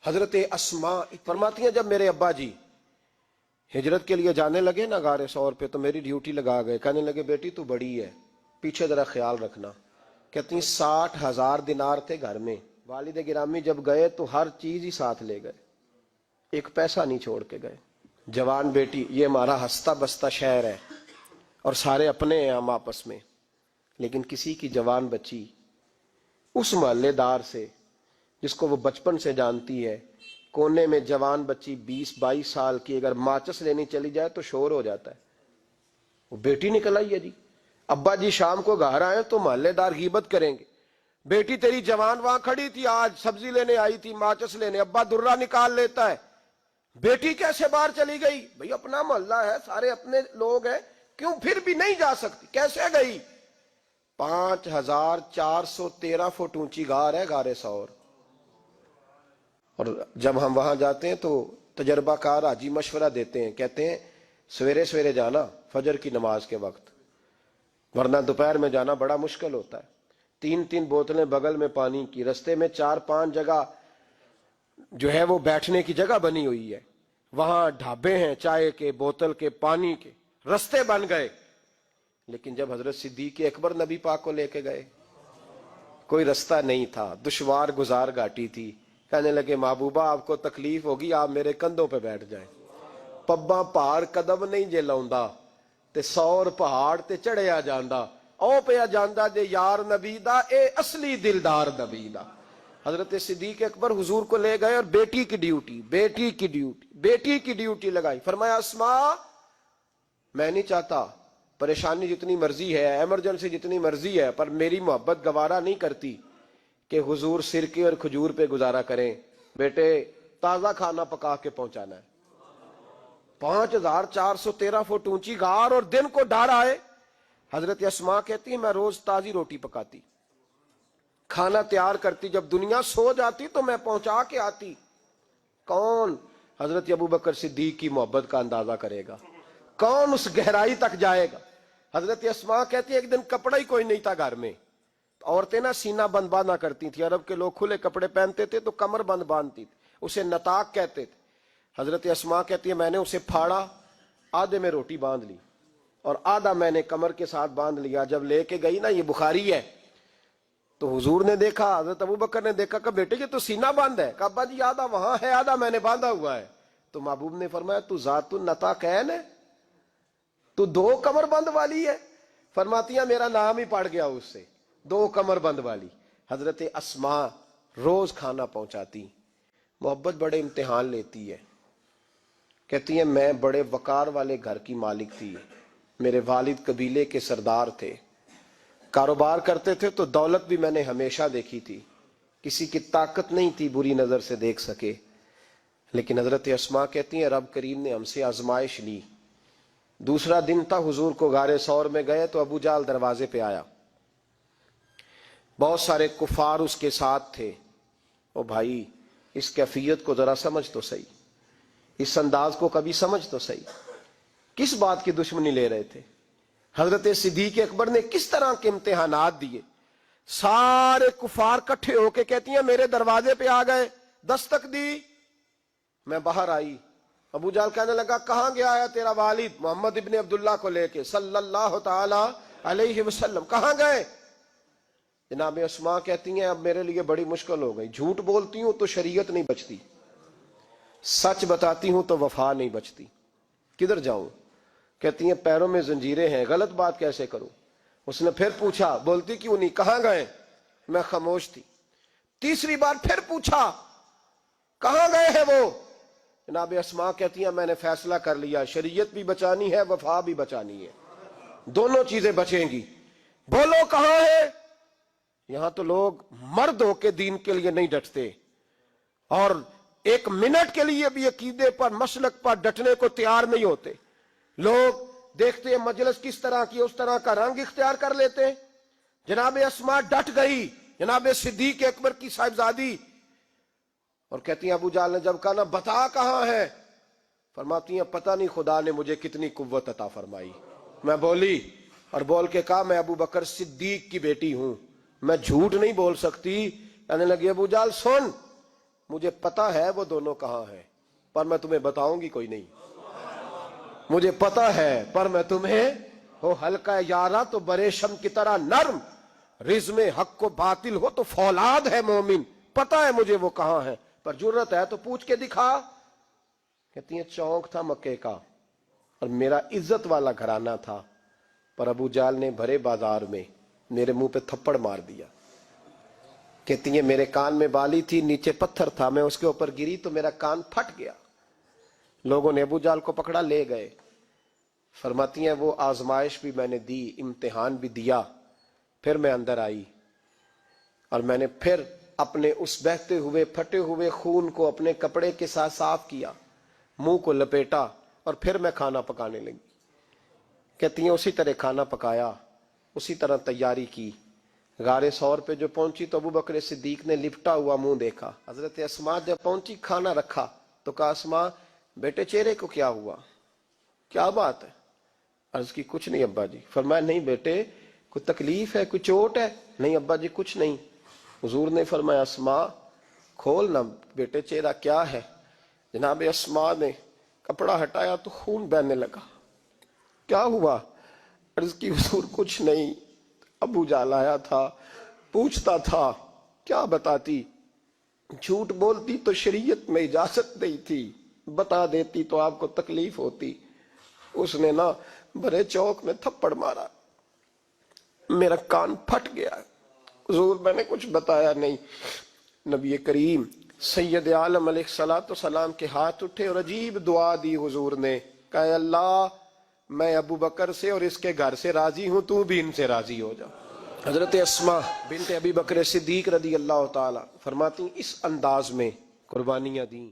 حضرت اسماء فرماتی ہیں جب میرے ابا جی ہجرت کے لیے جانے لگے نا غار ثور پہ تو میری ڈیوٹی لگا گئے، کہنے لگے بیٹی تو بڑی ہے، پیچھے ذرا خیال رکھنا۔ کہتی ہیں 60,000 دینار تھے گھر میں، والد گرامی جب گئے تو ہر چیز ہی ساتھ لے گئے، ایک پیسہ نہیں چھوڑ کے گئے۔ جوان بیٹی، یہ ہمارا ہستا بستا شہر ہے اور سارے اپنے ہیں ہم آپس میں، لیکن کسی کی جوان بچی اس محلے دار سے جس کو وہ بچپن سے جانتی ہے، کونے میں جوان بچی 20-22 سال کی اگر ماچس لینی چلی جائے تو شور ہو جاتا ہے، وہ بیٹی نکل آئی ہے جی۔ ابا جی شام کو گھر آئے تو محلے دار غیبت کریں گے، بیٹی تیری جوان وہاں کھڑی تھی، آج سبزی لینے آئی تھی ماچس لینے، ابا درہ نکال لیتا ہے، بیٹی کیسے باہر چلی گئی؟ بھئی اپنا محلہ ہے، سارے اپنے لوگ ہیں، کیوں پھر بھی نہیں جا سکتی؟ کیسے گئی؟ 5413 فٹ اونچی غار ہے غار ثور، اور جب ہم وہاں جاتے ہیں تو تجربہ کار حاجی مشورہ دیتے ہیں، کہتے ہیں سویرے سویرے جانا فجر کی نماز کے وقت، ورنہ دوپہر میں جانا بڑا مشکل ہوتا ہے۔ 3 بوتلیں بغل میں پانی کی، رستے میں 4-5 جگہ جو ہے وہ بیٹھنے کی جگہ بنی ہوئی ہے، وہاں ڈھابے ہیں، چائے کے، بوتل کے، پانی کے، رستے بن گئے۔ لیکن جب حضرت صدیق اکبر نبی پاک کو لے کے گئے، کوئی رستہ نہیں تھا، دشوار گزار گھاٹی تھی، کہنے لگے محبوبہ آپ کو تکلیف ہوگی، آپ میرے کندھوں پہ بیٹھ جائیں، پباں پہاڑ قدم نہیں جے لاؤندا تے سور پہاڑ تے چڑھیا جاندا، او پیا جاندا جے یار نبی دا، اے اصلی دلدار نبی دا۔ حضرت صدیق اکبر حضور کو لے گئے اور بیٹی کی ڈیوٹی لگائی، فرمایا اسماء میں نہیں چاہتا، پریشانی جتنی مرضی ہے، ایمرجنسی جتنی مرضی ہے، پر میری محبت گوارا نہیں کرتی کہ حضور سرکے اور کھجور پہ گزارا کریں، بیٹے تازہ کھانا پکا کے پہنچانا ہے۔ 5413 فٹ اونچی غار اور دن کو ڈر آئے، حضرت اسماء کہتی ہیں میں روز تازی روٹی پکاتی، کھانا تیار کرتی، جب دنیا سو جاتی تو میں پہنچا کے آتی۔ کون حضرت ابوبکر صدیق کی محبت کا اندازہ کرے گا؟ کون اس گہرائی تک جائے گا؟ حضرت اسماء کہتی ہے ایک دن کپڑا ہی کوئی نہیں تھا گھر میں، عورتیں نا سینہ بند باندھا کرتی تھی، عرب کے لوگ کھلے کپڑے پہنتے تھے تو کمر بند باندھتی تھی، اسے نطاق کہتے تھے۔ حضرت اسماء کہتی ہے میں نے اسے پھاڑا، آدھے میں روٹی باندھ لی اور آدھا میں نے کمر کے ساتھ باندھ لیا، جب لے کے گئی نا، یہ بخاری ہے، تو حضور نے دیکھا، حضرت ابوبکر نے دیکھا کہ بیٹے یہ تو سینہ باندھ ہے، کہا ابا جی آدھا وہاں ہے آدھا میں نے باندھا ہوا ہے، تو محبوب نے فرمایا تو ذات النطاقین ہے، تو 2 کمر بند والی ہے؟ فرماتی ہیں میرا نام ہی پڑ گیا اس سے، 2 کمر بند والی۔ حضرت اسماء روز کھانا پہنچاتی، محبت بڑے امتحان لیتی ہے، کہتی ہیں میں بڑے وقار والے گھر کی مالک تھی، میرے والد قبیلے کے سردار تھے، کاروبار کرتے تھے تو دولت بھی میں نے ہمیشہ دیکھی تھی، کسی کی طاقت نہیں تھی بری نظر سے دیکھ سکے، لیکن حضرت اسماء کہتی ہیں رب کریم نے ہم سے آزمائش لی۔ دوسرا دن تھا، حضور کو غار ثور میں گئے تو ابو جہل دروازے پہ آیا، بہت سارے کفار اس کے ساتھ تھے۔ او بھائی اس کیفیت کو ذرا سمجھ تو صحیح، اس انداز کو کبھی سمجھ تو صحیح، کس بات کی دشمنی لے رہے تھے؟ حضرت صدیق اکبر نے کس طرح کے امتحانات دیے؟ سارے کفار کٹھے ہو کے کہتی ہیں میرے دروازے پہ آ گئے، دستک دی، میں باہر آئی، ابو جہل کہنے لگا کہاں گیا ہے تیرا والد محمد ابن عبداللہ کو لے کے صلی اللہ تعالی علیہ وسلم، کہاں گئے؟ جناب اسماء کہتی ہیں اب میرے لیے بڑی مشکل ہو گئی، جھوٹ بولتی ہوں تو شریعت نہیں بچتی، سچ بتاتی ہوں تو وفا نہیں بچتی، کدھر جاؤں؟ کہتی ہیں پیروں میں زنجیریں ہیں، غلط بات کیسے کروں؟ اس نے پھر پوچھا، بولتی کیوں نہیں، کہاں گئے؟ میں خاموش تھی۔ تیسری بار پھر پوچھا، کہاں گئے ہیں وہ؟ جناب اسماء کہتی ہیں میں نے فیصلہ کر لیا، شریعت بھی بچانی ہے، وفا بھی بچانی ہے، دونوں چیزیں بچیں گی، بولو کہاں ہے؟ یہاں تو لوگ مرد ہو کے دین کے لیے نہیں ڈٹتے، اور 1 منٹ کے لیے بھی عقیدے پر مسلک پر ڈٹنے کو تیار نہیں ہوتے، لوگ دیکھتے ہیں مجلس کس طرح کی اس طرح کا رنگ اختیار کر لیتے ہیں۔ جناب اسماء ڈٹ گئی، جناب صدیق اکبر کی صاحبزادی، اور کہتی ہیں ابو جہل نے جب کہا نا بتا کہاں ہے، فرماتی ہیں پتہ نہیں خدا نے مجھے کتنی قوت عطا فرمائی، میں بولی اور بول کے کہا میں ابو بکر صدیق کی بیٹی ہوں، میں جھوٹ نہیں بول سکتی۔ کہنے لگی ابو جہل سن، مجھے پتا ہے وہ دونوں کہاں ہیں، پر میں تمہیں بتاؤں گی کوئی نہیں. مجھے پتا ہے پر میں تمہیں، ہو ہلکا یارا تو بریشم کی طرح نرم، رزم حق کو باطل ہو تو فولاد ہے مومن. پتا ہے مجھے وہ کہاں ہے، پر جرت ہے تو پوچھ کے دکھا. کہتی ہیں چونک تھا مکے کا اور میرا عزت والا گھرانہ تھا، پر ابو جال نے بھرے بازار میں میرے منہ پہ تھپڑ مار دیا. کہتی ہیں میرے کان میں بالی تھی، نیچے پتھر تھا، میں اس کے اوپر گری تو میرا کان پھٹ گیا. لوگوں نے ابو جال کو پکڑا لے گئے. فرماتی ہیں وہ آزمائش بھی میں نے دی، امتحان بھی دیا. پھر میں اندر آئی اور میں نے پھر اپنے اس بہتے ہوئے پھٹے ہوئے خون کو اپنے کپڑے کے ساتھ صاف کیا، منہ کو لپیٹا اور پھر میں کھانا پکانے لگی. کہتی ہیں اسی طرح کھانا پکایا، اسی طرح تیاری کی. غار ثور پہ جو پہنچی تو ابو بکر صدیق نے لپٹا ہوا منہ دیکھا. حضرت اسماء جب پہنچی کھانا رکھا تو کہا اسماء بیٹے چہرے کو کیا ہوا، کیا بات ہے؟ عرض کی کچھ نہیں ابا جی. فرمایا نہیں بیٹے کوئی تکلیف ہے، کوئی چوٹ ہے؟ نہیں ابا جی کچھ نہیں. حضور نے فرمایا اسماء کھول نہ بیٹے چہرہ کیا ہے. جناب اسماء نے کپڑا ہٹایا تو خون بہنے لگا. کیا ہوا؟ عرض کی حضور کچھ نہیں، ابو جال آیا تھا، پوچھتا تھا. کیا بتاتی؟ جھوٹ بولتی تو شریعت میں اجازت نہیں تھی، بتا دیتی تو آپ کو تکلیف ہوتی. اس نے نا بڑے چوک میں تھپڑ مارا، میرا کان پھٹ گیا. حضور میں نے کچھ بتایا نہیں. نبی کریم سید عالم علیہ الصلوۃ والسلام کے ہاتھ اٹھے اور عجیب دعا دی حضور نے. کہا اللہ میں ابو بکر سے اور اس کے گھر سے راضی ہوں، تو بھی ان سے راضی ہو جا. حضرت اسماء بنت ابی بکر صدیق رضی اللہ تعالی فرماتی اس انداز میں قربانیاں دیں.